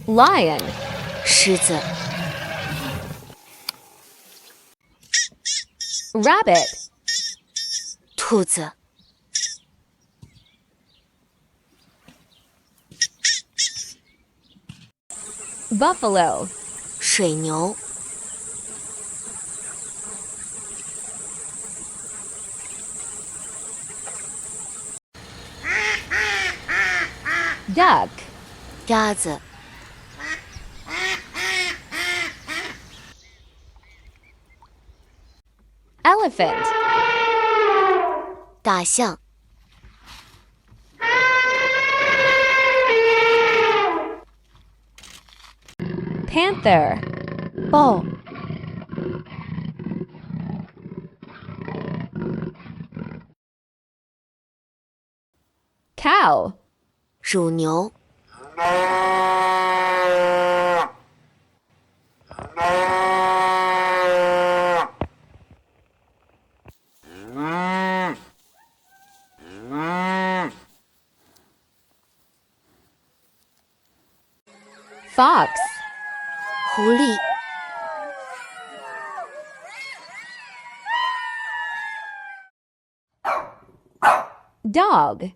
Lion. 狮子。Rabbit. 兔子。Buffalo. 水牛。Duck. 鸭子。Elephant. 大象。Panther. 豹。Cow. 乳牛。Fox. 狐狸。Dog.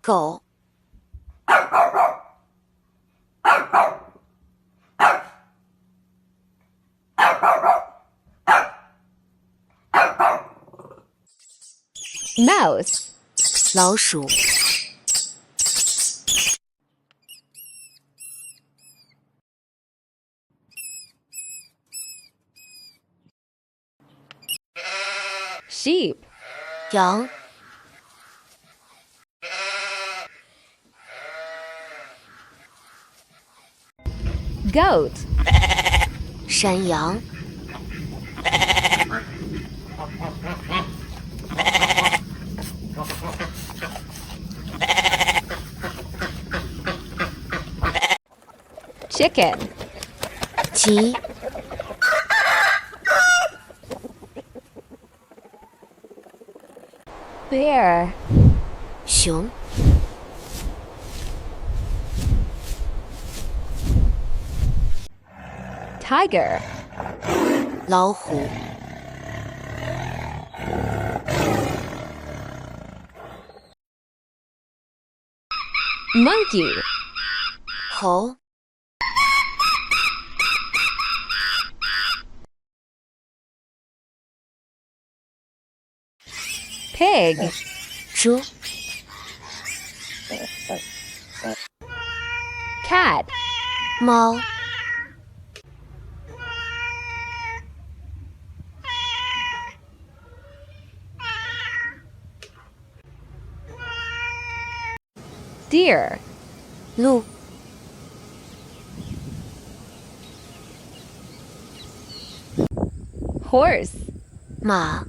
狗。Mouse. 老鼠。Sheep. 羊。Goat. 山羊。Chicken. 鸡。Bear. 熊。Tiger. 老虎。Monkey. 猴。Pig. 猪。Cat. 猫。Deer. 鹿。Horse. 马。